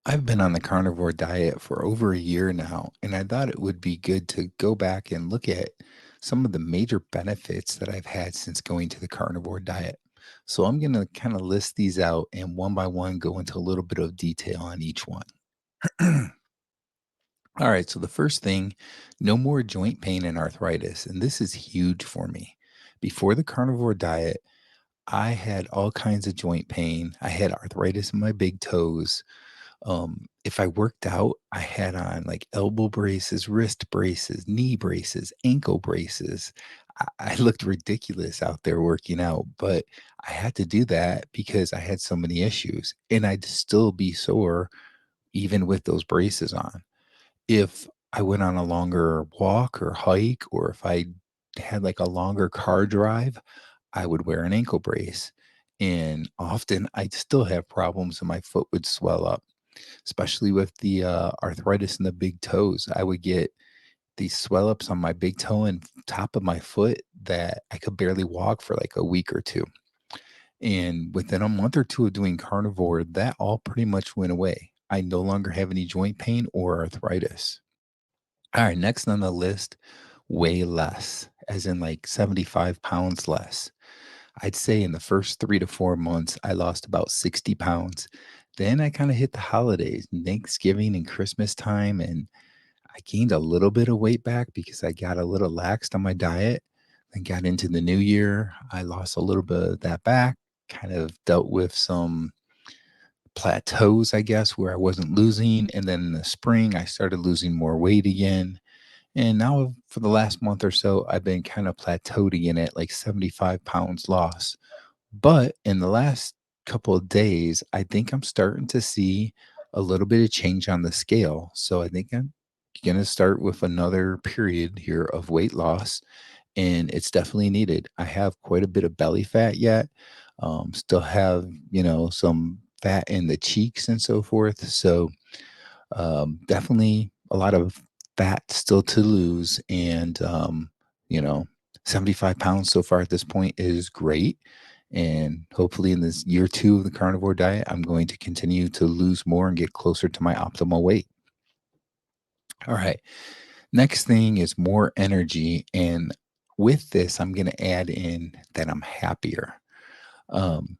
I've been on the carnivore diet for over a year now, and I thought it would be good to go back and look at some of the major benefits that I've had since going to the carnivore diet. So I'm going to kind of list these out and one by one go into a little bit of detail on each one. All right, so the first thing, no more joint pain and arthritis. And this is huge for me. Before the carnivore diet, I had all kinds of joint pain. I had arthritis in my big toes. If I worked out, I had on like elbow braces, wrist braces, knee braces, ankle braces. I looked ridiculous out there working out, but I had to do that because I had so many issues and I'd still be sore even with those braces on. If I went on a longer walk or hike, or if I had like a longer car drive, I would wear an ankle brace. And often I'd still have problems and my foot would swell up, especially with the arthritis in the big toes. I would get these swell ups on my big toe and top of my foot that I could barely walk for like a week or two. And within a month or two of doing carnivore, that all pretty much went away. I no longer have any joint pain or arthritis. All right, next on the list, weigh less, as in like 75 pounds less. I'd say in the first 3 to 4 months, I lost about 60 pounds. Then I kinda hit the holidays, Thanksgiving and Christmas time, and I gained a little bit of weight back because I got a little laxed on my diet. Then got into the new year, I lost a little bit of that back, kind of dealt with some plateaus, I guess, where I wasn't losing, and then in the spring, I started losing more weight again. And now for the last month or so, I've been kind of plateaued again at like 75 pounds loss. But in the last couple of days, I think I'm starting to see a little bit of change on the scale. So I think I'm going to start with another period here of weight loss, and it's definitely needed. I have quite a bit of belly fat yet. Still have, some fat in the cheeks and so forth. So definitely a lot of fat still to lose. And, you know, 75 pounds so far at this point is great. And hopefully, in this year two of the carnivore diet, I'm going to continue to lose more and get closer to my optimal weight. All right. Next thing is more energy. And with this, I'm going to add in that I'm happier. Um,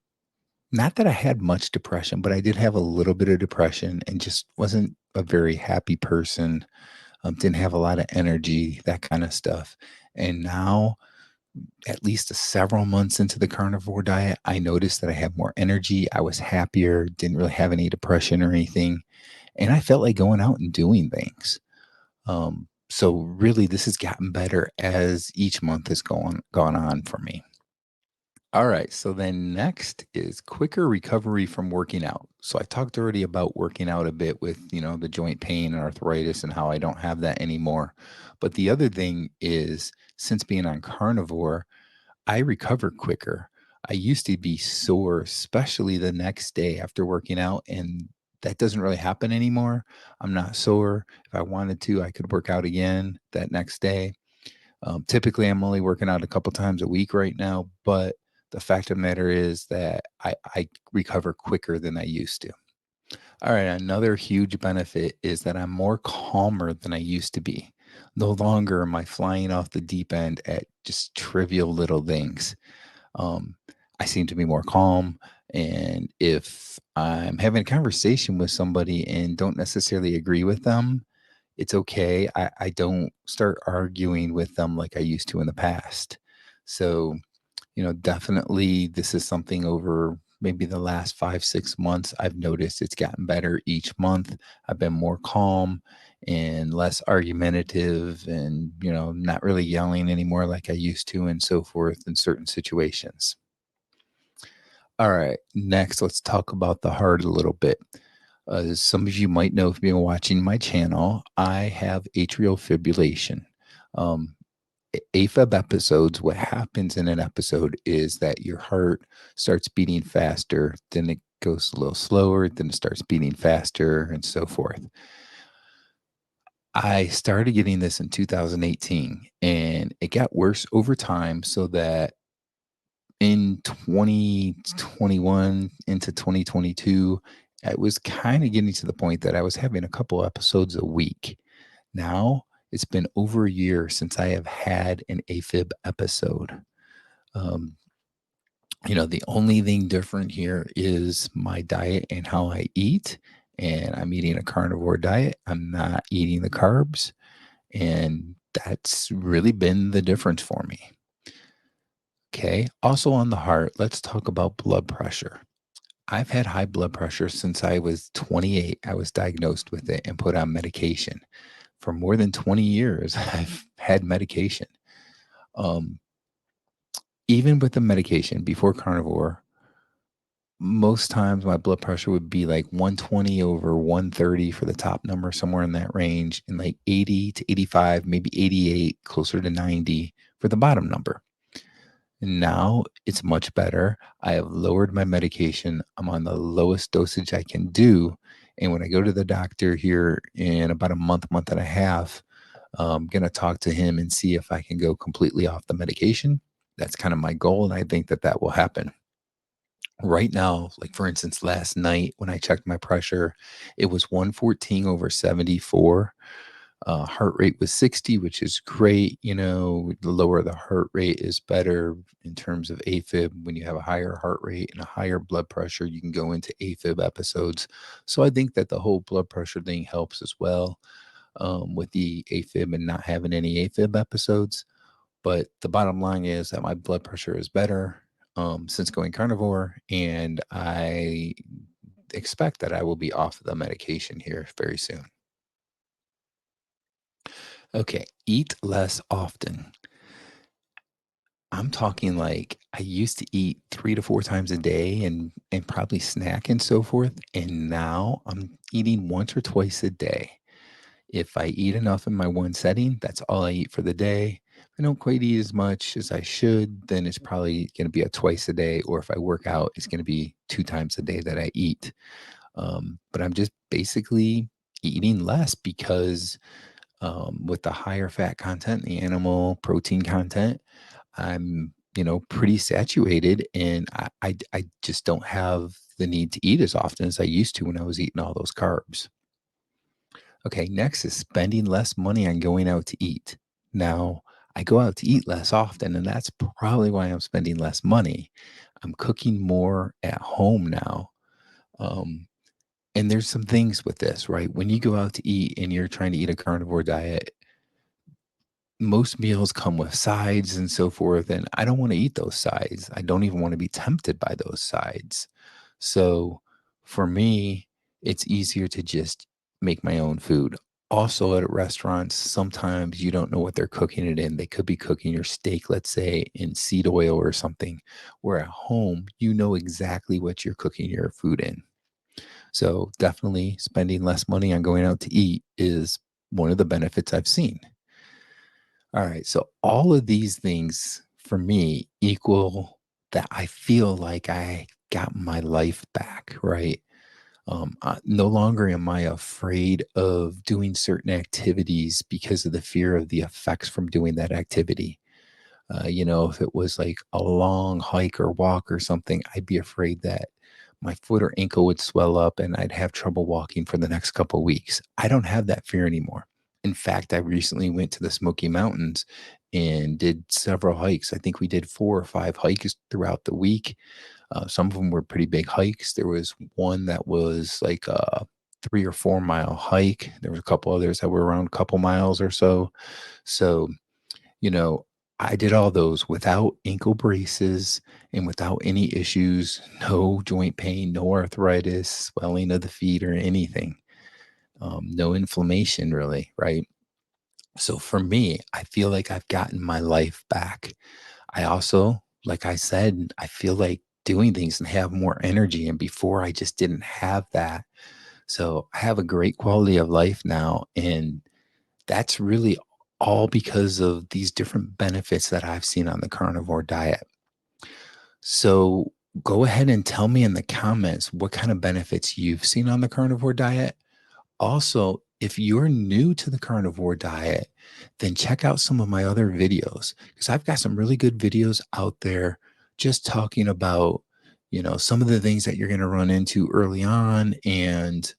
Not that I had much depression, but I did have a little bit of depression and just wasn't a very happy person, didn't have a lot of energy, that kind of stuff. And now, at least several months into the carnivore diet, I noticed that I had more energy. I was happier, didn't really have any depression or anything. And I felt like going out and doing things. So really, this has gotten better as each month has gone on for me. All right. So then next is quicker recovery from working out. So I talked already about working out a bit with, the joint pain and arthritis and how I don't have that anymore. But the other thing is since being on carnivore, I recover quicker. I used to be sore, especially the next day after working out, and that doesn't really happen anymore. I'm not sore. If I wanted to, I could work out again that next day. Typically, I'm only working out a couple times a week right now, but the fact of the matter is that I recover quicker than I used to. All right, another huge benefit is that I'm more calmer than I used to be. No longer am I flying off the deep end at just trivial little things. Um, I seem to be more calm. And if I'm having a conversation with somebody and don't necessarily agree with them, it's okay. I don't start arguing with them like I used to in the past. So, definitely this is something over maybe the last 5, 6 months. I've noticed it's gotten better each month. I've been more calm and less argumentative and, not really yelling anymore like I used to and so forth in certain situations. All right. Next, let's talk about the heart a little bit. As some of you might know if you've been watching my channel, I have atrial fibrillation. Um, AFib episodes, what happens in an episode is that your heart starts beating faster, then it goes a little slower, then it starts beating faster, and so forth. I started getting this in 2018, and it got worse over time so that in 2021 into 2022 it was kind of getting to the point that I was having a couple episodes a week. Now it's been over a year since I have had an AFib episode. Um, the only thing different here is my diet and how I eat. And I'm eating a carnivore diet. I'm not eating the carbs. And that's really been the difference for me. Okay. Also on the heart, let's talk about blood pressure. I've had high blood pressure since I was 28. I was diagnosed with it and put on medication. For more than 20 years, I've had medication. Um, Even with the medication before carnivore, most times my blood pressure would be like 120 over 130 for the top number, somewhere in that range, and like 80 to 85, maybe 88, closer to 90 for the bottom number. Now it's much better. I have lowered my medication. I'm on the lowest dosage I can do. And when I go to the doctor here in about a month and a half, I'm going to talk to him and see if I can go completely off the medication. That's kind of my goal. And I think that that will happen. Right now, like for instance, last night when I checked my pressure, it was 114 over 74. Heart rate was 60, which is great. The lower the heart rate is better in terms of AFib. When you have a higher heart rate and a higher blood pressure, you can go into AFib episodes. So I think that the whole blood pressure thing helps as well, with the AFib and not having any AFib episodes. But the bottom line is that my blood pressure is better since going carnivore, and I expect that I will be off the medication here very soon. Okay, eat less often. I'm talking like I used to eat 3 to 4 times a day and probably snack and so forth, and now I'm eating once or twice a day. If I eat enough in my one setting, that's all I eat for the day. If I don't quite eat as much as I should, then it's probably gonna be a twice a day, or if I work out, it's gonna be 2 times a day that I eat. But I'm just basically eating less because, with the higher fat content, the animal protein content, I'm, pretty saturated, and I just don't have the need to eat as often as I used to when I was eating all those carbs. Okay, next is spending less money on going out to eat. Now, I go out to eat less often, and that's probably why I'm spending less money. I'm cooking more at home now. Um, and there's some things with this, right? When you go out to eat and you're trying to eat a carnivore diet, most meals come with sides and so forth, and I don't want to eat those sides. I don't even want to be tempted by those sides. So for me, it's easier to just make my own food. Also, at restaurants, sometimes you don't know what they're cooking it in. They could be cooking your steak, let's say, in seed oil or something, where at home, you know exactly what you're cooking your food in. So, definitely spending less money on going out to eat is one of the benefits I've seen. All right. So all of these things for me equal that I feel like I got my life back, right? No longer am I afraid of doing certain activities because of the fear of the effects from doing that activity. If it was like a long hike or walk or something, I'd be afraid that my foot or ankle would swell up and I'd have trouble walking for the next couple weeks. I don't have that fear anymore. In fact, I recently went to the Smoky Mountains and did several hikes. I think we did 4 or 5 hikes throughout the week. Some of them were pretty big hikes. There was one that was like a 3 or 4 mile hike. There was a couple others that were around a couple miles or so. So you know, I did all those without ankle braces and without any issues, no joint pain, no arthritis, swelling of the feet or anything, no inflammation really, right? So for me, I feel like I've gotten my life back. I also, like I said, I feel like doing things and have more energy. And before I just didn't have that. So I have a great quality of life now. And that's really all because of these different benefits that I've seen on the carnivore diet. So go ahead and tell me in the comments what kind of benefits you've seen on the carnivore diet. Also, if you're new to the carnivore diet, then check out some of my other videos because I've got some really good videos out there just talking about, some of the things that you're going to run into early on, and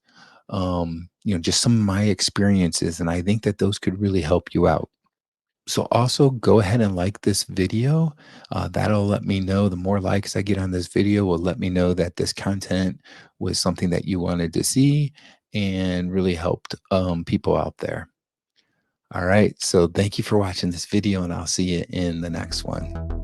just some of my experiences. And I think that those could really help you out. So also go ahead and like this video. That'll let me know. The more likes I get on this video will let me know that this content was something that you wanted to see and really helped people out there. All right. So thank you for watching this video, and I'll see you in the next one.